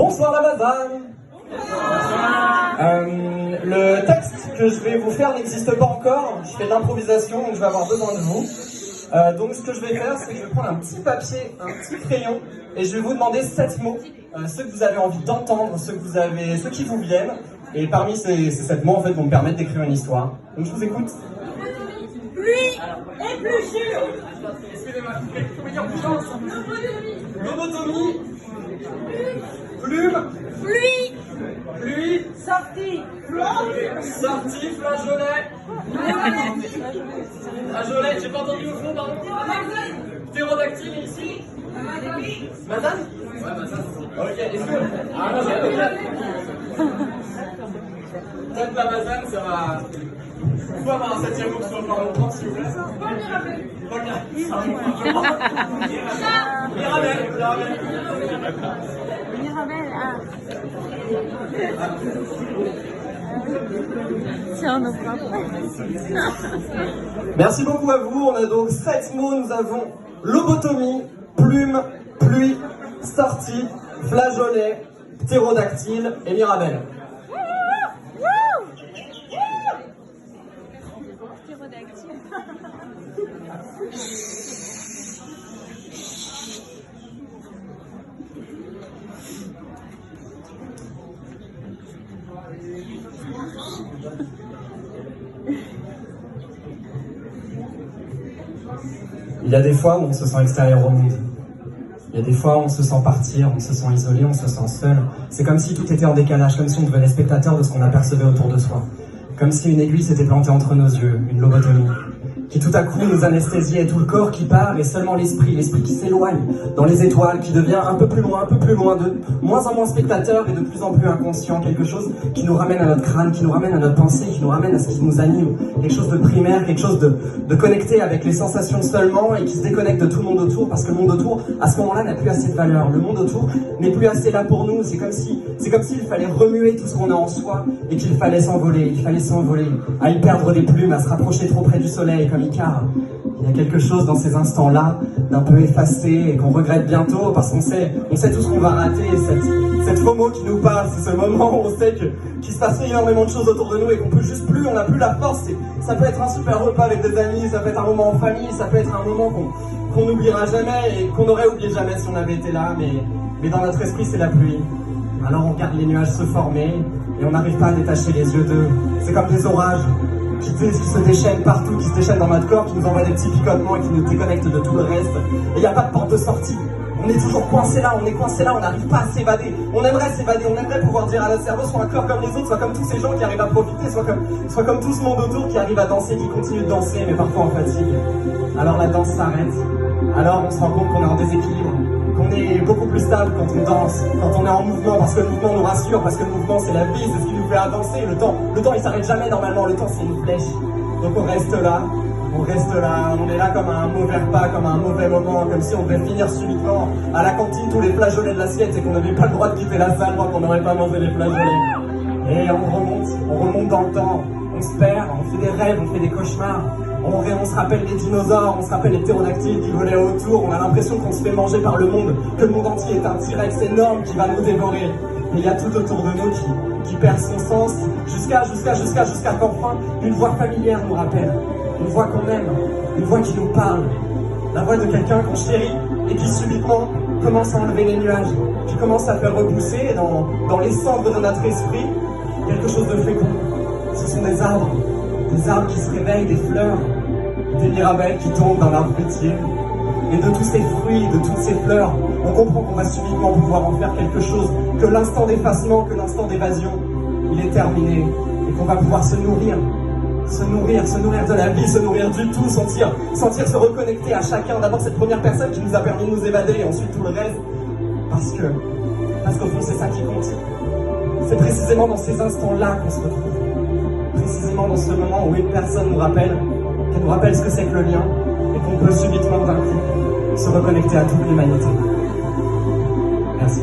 Bonsoir la madame. Le texte que je vais vous faire n'existe pas encore. Je fais de l'improvisation, donc je vais avoir besoin de vous. Donc ce que je vais faire, c'est que je vais prendre un petit papier, un petit crayon, et je vais vous demander 7 mots, ceux que vous avez envie d'entendre, ceux qui vous viennent. Et parmi ces 7 mots, en fait, vont me permettre d'écrire une histoire. Donc je vous écoute. Pluie, épluchure. Excusez-moi, vous pouvez dire plus fort. Lobotomie. Plume. Pluie. Pluie. Sortie. Sortie, flageolet. Flageolet, j'ai pas entendu au fond, pardon. Ptérodactyle ici. Madame. Ouais, madame. Ok, est-ce que... Ah, madame, ok. Peut-être la madame, ça va... Vous pouvez avoir un 7e mot sur le parlement, s'il vous plaît. Paul Mirabel. Mirabel, ah. Tiens, nos propres. Merci beaucoup à vous. On a donc 7 mots. Nous avons lobotomie, plume, pluie, sortie, flageolet, ptérodactyle et Mirabel. Il y a des fois où on se sent extérieur au monde. Il y a des fois où on se sent partir, on se sent isolé, on se sent seul. C'est comme si tout était en décalage, comme si on devenait spectateur de ce qu'on apercevait autour de soi. Comme si une aiguille s'était plantée entre nos yeux, une lobotomie, qui tout à coup nous anesthésiait, tout le corps qui part et seulement l'esprit qui s'éloigne dans les étoiles, qui devient un peu plus loin, de moins en moins spectateur et de plus en plus inconscient, quelque chose qui nous ramène à notre crâne, qui nous ramène à notre pensée, qui nous ramène à ce qui nous anime, quelque chose de primaire, quelque chose de connecté avec les sensations seulement et qui se déconnecte de tout le monde autour, parce que le monde autour, à ce moment-là, n'a plus assez de valeur. Le monde autour n'est plus assez là pour nous, c'est comme s'il fallait remuer tout ce qu'on a en soi et qu'il fallait s'envoler, à y perdre des plumes, à se rapprocher trop près du soleil, comme Icare. Il y a quelque chose dans ces instants-là d'un peu effacé et qu'on regrette bientôt parce qu'on sait tout ce qu'on va rater, cette FOMO qui nous passe, ce moment où on sait qu'il se passe énormément de choses autour de nous et qu'on peut juste plus, on n'a plus la force. Ça peut être un super repas avec des amis, ça peut être un moment en famille, ça peut être un moment qu'on n'oubliera jamais et qu'on aurait oublié jamais si on avait été là, mais dans notre esprit c'est la pluie. Alors on regarde les nuages se former et on n'arrive pas à détacher les yeux d'eux. C'est comme des orages qui se déchaînent partout, qui se déchaînent dans notre corps, qui nous envoient des petits picotements et qui nous déconnectent de tout le reste. Et il n'y a pas de porte de sortie. On est toujours coincé là, on n'arrive pas à s'évader. On aimerait s'évader, on aimerait pouvoir dire à notre cerveau, soit un corps comme les autres, soit comme tous ces gens qui arrivent à profiter, soit comme tout ce monde autour qui arrive à danser, qui continue de danser, mais parfois en fatigue. Alors la danse s'arrête. Alors on se rend compte qu'on est en déséquilibre, qu'on est beaucoup plus stable quand on danse, quand on est en mouvement, parce que le mouvement nous rassure, parce que le mouvement c'est la vie, c'est ce qui nous fait avancer. Le temps il s'arrête jamais normalement, le temps c'est une flèche. Donc on reste là, on est là comme un mauvais repas, comme un mauvais moment, comme si on devait finir subitement à la cantine tous les flageolets de l'assiette et qu'on n'avait pas le droit de quitter la salle tant qu'on n'aurait pas mangé les flageolets. Et on remonte dans le temps, on se perd, on fait des rêves, on fait des cauchemars. On se rappelle les dinosaures, on se rappelle les ptérodactyles qui volaient autour, on a l'impression qu'on se fait manger par le monde, que le monde entier est un T-Rex énorme qui va nous dévorer. Et il y a tout autour de nous qui perd son sens, jusqu'à qu'enfin une voix familière nous rappelle, une voix qu'on aime, une voix qui nous parle, la voix de quelqu'un qu'on chérit et qui subitement commence à enlever les nuages, qui commence à faire repousser dans les cendres de notre esprit quelque chose de fécond. Ce sont des arbres qui se réveillent, des fleurs, des mirabelles qui tombent dans l'arbre fruitier. Et de tous ces fruits, de toutes ces fleurs, on comprend qu'on va subitement pouvoir en faire quelque chose, que l'instant d'effacement, que l'instant d'évasion, il est terminé, et qu'on va pouvoir se nourrir de la vie, se nourrir du tout, sentir se reconnecter à chacun. D'abord cette première personne qui nous a permis de nous évader, et ensuite tout le reste, parce qu'au fond c'est ça qui compte. C'est précisément dans ces instants-là qu'on se retrouve. Précisément dans ce moment où une personne nous rappelle ce que c'est que le lien et qu'on peut subitement d'un coup se reconnecter à toute l'humanité. Merci.